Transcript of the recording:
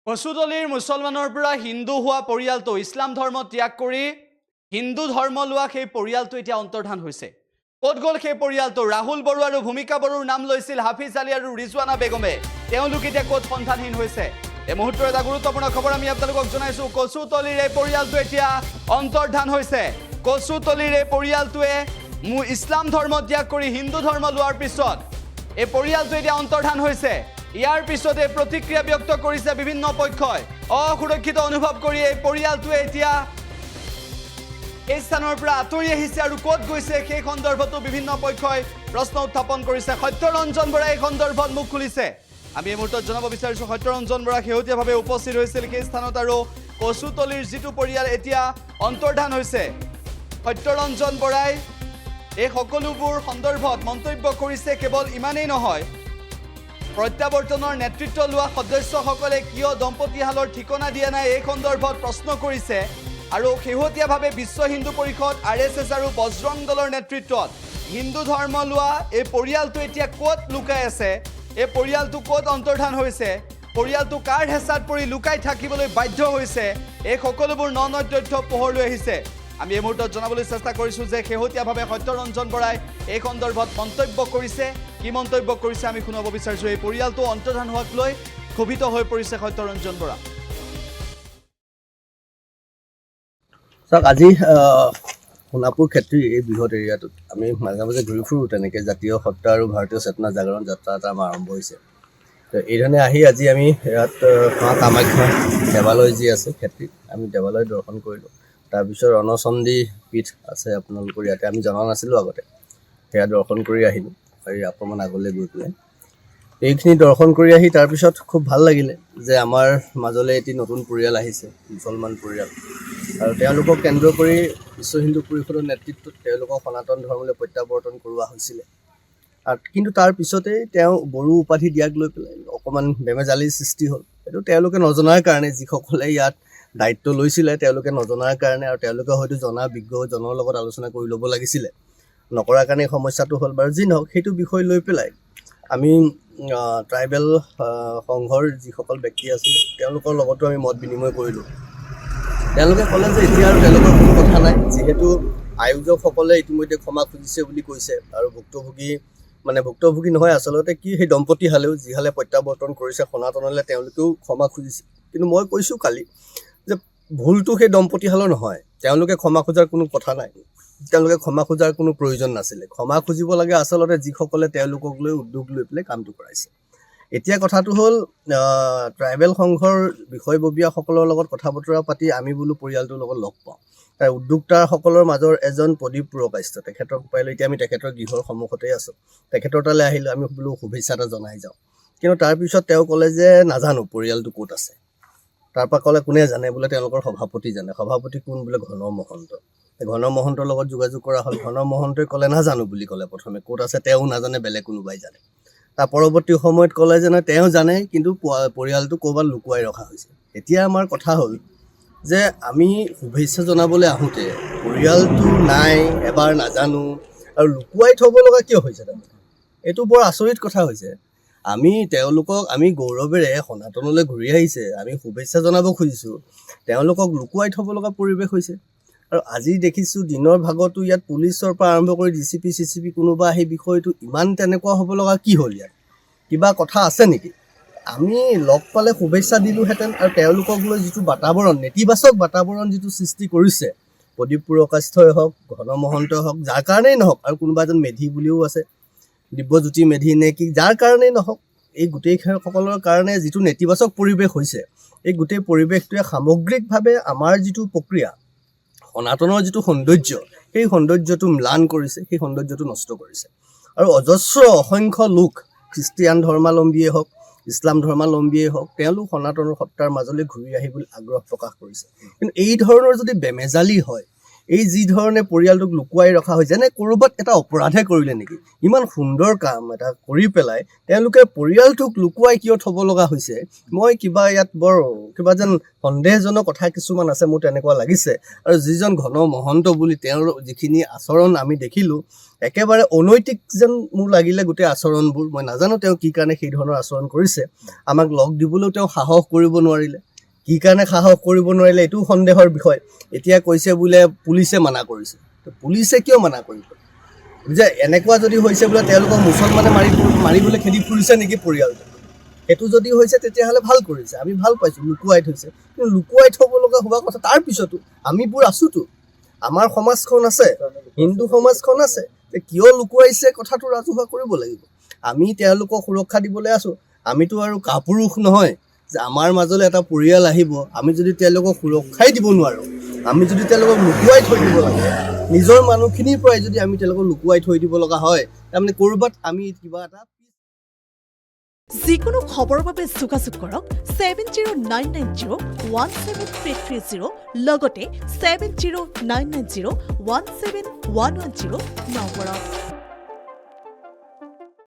কচুতলিৰ মুছলমানৰ পৰা হিন্দু হোৱা পৰিয়ালটো ইছলাম ধৰ্ম ত্যাগ কৰি হিন্দু ধৰ্ম লোৱা সেই পৰিয়ালটো এতিয়া অন্তৰ্ধান হৈছে। ক'ত গ'ল সেই পৰিয়ালটো? ৰাহুল বড়ো আৰু ভূমিকা বড়োৰ নাম লৈছিল হাফিজ আলী আৰু ৰিজৱানা বেগমে। তেওঁলোক এতিয়া ক'ত সন্ধানহীন হৈছে? এই মুহূৰ্তৰ এটা গুৰুত্বপূৰ্ণ খবৰ আমি আপোনালোকক জনাইছোঁ। কচুতলিৰ এই পৰিয়ালটো এতিয়া অন্তৰ্ধান হৈছে। কচুতলিৰ এই পৰিয়ালটোৱে ইছলাম ধৰ্ম ত্যাগ কৰি হিন্দু ধৰ্ম লোৱাৰ পিছত এই পৰিয়ালটো এতিয়া অন্তৰ্ধান হৈছে। ইয়াৰ পিছতে প্ৰতিক্ৰিয়া ব্যক্ত কৰিছে বিভিন্ন পক্ষই। অসুৰক্ষিত অনুভৱ কৰি এই পৰিয়ালটোৱে এতিয়া এই স্থানৰ পৰা আঁতৰি আহিছে আৰু ক'ত গৈছে সেই সন্দৰ্ভতো বিভিন্ন পক্ষই প্ৰশ্ন উত্থাপন কৰিছে। সত্যৰঞ্জন বৰাই এই সন্দৰ্ভত মুখ খুলিছে। আমি এই মুহূৰ্তত জনাব বিচাৰিছোঁ সত্যৰঞ্জন বৰা শেহতীয়াভাৱে উপস্থিত হৈছিল সেই স্থানত আৰু কচুতলিৰ যিটো পৰিয়াল এতিয়া অন্তৰ্ধান হৈছে। সত্যৰঞ্জন বৰাই এই সকলোবোৰ সন্দৰ্ভত মন্তব্য কৰিছে। কেৱল ইমানেই নহয়, প্ৰত্যাৱৰ্তনৰ নেতৃত্ব লোৱা সদস্যসকলে কিয় দম্পতীহালৰ ঠিকনা দিয়া নাই এই সন্দৰ্ভত প্ৰশ্ন কৰিছে। আৰু শেহতীয়াভাৱে বিশ্ব হিন্দু পৰিষদ RSS আৰু বজৰং দলৰ নেতৃত্বত হিন্দু ধৰ্ম লোৱা এই পৰিয়ালটো এতিয়া ক'ত লুকাই আছে, এই পৰিয়ালটো ক'ত অন্তৰ্ধান হৈছে, পৰিয়ালটো কাৰ হেঁচাত পৰি লুকাই থাকিবলৈ বাধ্য হৈছে, এই সকলোবোৰ ন তথ্য পোহৰলৈ আহিছে। আমি এই মুহূৰ্তত জনাবলৈ চেষ্টা কৰিছোঁ যে শেহতীয়াভাৱে সত্যৰঞ্জন বৰাই এই সন্দৰ্ভত মন্তব্য কৰিছে। কি মন্তব্য কৰিছে আমি শুনাব বিচাৰিছোঁ। এই পৰিয়ালটো অন্তৰ্ধান হোৱাক লৈ ক্ষোভিত হৈ পৰিছে সত্যৰঞ্জন বৰা। চাওক, আজি সোণাপুৰ ক্ষেত্ৰী এই বৃহৎ এৰিয়াটোত আমি মাজে মাজে ঘূৰি ফুৰোঁ। তেনেকৈ জাতীয় সত্তা আৰু ভাৰতীয় চেতনা জাগৰণ যাত্ৰা এটা আমাৰ আৰম্ভ হৈছে। তো এইধৰণে আহি আজি আমি ইয়াত মা কামাখ্যা দেৱালয় যি আছে ক্ষেত্ৰীত, আমি দেৱালয় দৰ্শন কৰিলোঁ। তাৰপিছত ৰণচণ্ডী পীঠ আছে আপোনালোকৰ ইয়াতে, আমি জনা নাছিলোঁ আগতে, সেয়া দৰ্শন কৰি আহিলোঁ। আৰু অকণমান আগলৈ গৈ পেলাই এইখিনি দৰ্শন কৰি আহি তাৰপিছত খুব ভাল লাগিলে যে আমাৰ মাজলৈ এটি নতুন পৰিয়াল আহিছে, মুছলমান পৰিয়াল। আৰু তেওঁলোকক কেন্দ্ৰ কৰি বিশ্ব হিন্দু পৰিষদৰ নেতৃত্বত তেওঁলোকক সনাতন ধৰ্মলৈ প্ৰত্যাৱৰ্তন কৰোৱা হৈছিলে। কিন্তু তাৰ পিছতেই তেওঁ বড়ো উপাধি দিয়াক লৈ পেলাই অকণমান বেমেজালিৰ সৃষ্টি হ'ল। সেইটো তেওঁলোকে নজনাৰ কাৰণে, যিসকলে ইয়াত দায়িত্ব লৈছিলে তেওঁলোকে নজনাৰ কাৰণে, আৰু তেওঁলোকে হয়তো জনা বিজ্ঞজনৰ লগত আলোচনা কৰি ল'ব লাগিছিলে, নকৰাৰ কাৰণে এই সমস্যাটো হ'ল। বাৰু যি নহওক, সেইটো বিষয় লৈ পেলাই আমি ট্ৰাইবেল সংঘৰ যিসকল ব্যক্তি আছিলে তেওঁলোকৰ লগতো আমি মত বিনিময় কৰিলোঁ। তেওঁলোকে ক'লে যে এতিয়া আৰু তেওঁলোকৰ কোনো কথা নাই, যিহেতু আয়োজকসকলে ইতিমধ্যে ক্ষমা খুজিছে বুলি কৈছে। আৰু ভুক্তভোগী নহয়, আচলতে কি, সেই দম্পতীহালেও যিহালে প্ৰত্যাৱৰ্তন কৰিছে সনাতনলৈ তেওঁলোকেও ক্ষমা খুজিছে। কিন্তু মই কৈছোঁ কালি যে ভুলটো সেই দম্পতীহালৰ নহয়, তেওঁলোকে ক্ষমা খোজাৰ কোনো কথা নাই, তেওঁলোকে ক্ষমা খোজাৰ কোনো প্ৰয়োজন নাছিলে। ক্ষমা খুজিব লাগে আচলতে যিসকলে তেওঁলোকক লৈ উদ্যোগ লৈ পেলাই কামটো কৰাইছে। এতিয়া কথাটো হ'ল, ট্ৰাইবেল সংঘৰ বিষয়ববীয়াসকলৰ লগত কথা বতৰা পাতি আমি বোলো পৰিয়ালটোৰ লগত লগ পাওঁ। তাৰ উদ্যোক্তাসকলৰ মাজৰ এজন প্ৰদীপ পুৰকাইষ্ঠ, তেখেতক পাইলোঁ। এতিয়া আমি তেখেতৰ গৃহৰ সন্মুখতেই আছোঁ। তেখেতৰ তালৈ আহিলোঁ, আমি বোলো শুভেচ্ছা এটা জনাই যাওঁ। কিন্তু তাৰপিছত তেওঁ ক'লে যে নাজানো পৰিয়ালটো ক'ত আছে। তাৰপৰা ক'লে কোনে জানে, বোলে তেওঁলোকৰ সভাপতি জানে। সভাপতি কোন? বোলে ঘন মহন্ত। ঘন মহন্তৰ লগত যোগাযোগ কৰা হ'ল। ঘন মহন্তই ক'লে নাজানো বুলি ক'লে। প্ৰথমে ক'ত আছে তেওঁ নাজানে, বেলেগ কোনোবাই জানে। তাৰ পৰৱৰ্তী সময়ত ক'লে যে তেওঁ জানে, কিন্তু পৰিয়ালটো ক'ৰবাত লুকুৱাই ৰখা হৈছে। এতিয়া আমাৰ কথা হ'ল যে আমি শুভেচ্ছা জনাবলৈ আহোঁতে পৰিয়ালটো নাই, এবাৰ নাজানো, আৰু লুকুৱাই থ'ব লগা কিয় হৈছে? তাৰমানে এইটো বৰ আচৰিত কথা হৈছে। আমি গৌৰৱেৰে সনাতনলৈ ঘূৰি আহিছে, আমি শুভেচ্ছা জনাব খুজিছোঁ, তেওঁলোকক লুকুৱাই থ'ব লগা পৰিৱেশ হৈছে। আৰু আজি দেখিছোঁ দিনৰ ভাগতো ইয়াত পুলিচৰ পৰা আৰম্ভ কৰি DCP CCP কোনোবা সেই বিষয়টো ইমান তেনেকুৱা হ'ব লগা কি হ'ল? ইয়াত কিবা কথা আছে নেকি? আমি লগ পালে শুভেচ্ছা দিলোঁহেঁতেন। আৰু তেওঁলোকক লৈ যিটো বাতাবৰণ, নেতিবাচক বাতাবৰণ যিটো সৃষ্টি কৰিছে, প্ৰদীপ পুৰকাষ্ঠই হওক, ঘন মহন্তই হওক, যাৰ কাৰণেই নহওক, আৰু কোনোবা এজন মেধি বুলিও আছে, দিব্যজ্যোতি মেধি নে কি, যাৰ কাৰণেই নহওক, এই গোটেইসকলৰ কাৰণে যিটো নেতিবাচক পৰিৱেশ হৈছে, এই গোটেই পৰিৱেশটোৱে সামগ্ৰিকভাৱে আমাৰ যিটো প্ৰক্ৰিয়া, সনাতনৰ যিটো সৌন্দৰ্য, সেই সৌন্দৰ্যটো ম্লান কৰিছে, সেই সৌন্দৰ্যটো নষ্ট কৰিছে। আৰু অজস্ৰ অসংখ্য লোক, খ্ৰীষ্টিয়ান ধৰ্মাৱলম্বীয়ে হওক, ইছলাম ধৰ্মাৱলম্বীয়ে হওক, তেওঁলোক সনাতনৰ সত্তাৰ মাজলৈ ঘূৰি আহিবলৈ আগ্ৰহ প্ৰকাশ কৰিছে। কিন্তু এই ধৰণৰ যদি বেমেজালি হয়, এই যি ধৰণে পৰিয়ালটোক লুকুৱাই ৰখা হৈছে যেনে ক'ৰবাত এটা অপৰাধে কৰিলে নেকি ইমান সুন্দৰ কাম এটা কৰি পেলাই তেওঁলোকে পৰিয়ালটোক লুকুৱাই কিয় থ'ব লগা হৈছে মই কিবা ইয়াত বৰ কিবা যেন সন্দেহজনক কথা কিছুমান আছে মোৰ তেনেকুৱা লাগিছে আৰু যিজন ঘন মহন্ত বুলি তেওঁৰ যিখিনি আচৰণ আমি দেখিলোঁ একেবাৰে অনৈতিক যেন মোৰ লাগিলে গোটেই আচৰণবোৰ মই নাজানো তেওঁ কি কাৰণে সেই ধৰণৰ আচৰণ কৰিছে আমাক লগ দিবলৈও তেওঁ সাহস কৰিব নোৱাৰিলে কি কাৰণে সাহস কৰিব নোৱাৰিলে এইটো সন্দেহৰ বিষয় এতিয়া কৈছে বোলে পুলিচে মানা কৰিছে তো পুলিচে কিয় মানা কৰিব যে এনেকুৱা যদি হৈছে বোলে তেওঁলোকক মুছলমানে মাৰিবলৈ খেদি ফুৰিছে নেকি পৰিয়ালটো সেইটো যদি হৈছে তেতিয়াহ'লে ভাল কৰিছে আমি ভাল পাইছোঁ লুকুৱাই থৈছে কিন্তু লুকুৱাই থ'ব লগা হোৱা কথা তাৰ পিছতো আমিবোৰ আছোঁতো আমাৰ সমাজখন আছে হিন্দু সমাজখন আছে কিয় লুকুৱাইছে কথাটো ৰাজহুৱা কৰিব লাগিব আমি তেওঁলোকক সুৰক্ষা দিবলৈ আছোঁ আমিতো আৰু কাপুৰুষ নহয় যে আমাৰ মাজলৈ এটা পৰিয়াল আহিব আমি যদি তেওঁলোকক সুৰক্ষাই দিব নোৱাৰোঁ আমি যদি তেওঁলোকক লুকুৱাই থৈ দিব লাগে নিজৰ মানুহখিনিৰ পৰাই যদি আমি তেওঁলোকক লুকুৱাই থৈ দিব লগা হয় তাৰমানে ক'ৰবাত আমি কিবা এটা যিকোনো খবৰৰ বাবে যোগাযোগ কৰক 7099017330 লগতে 7099017110 নম্বৰত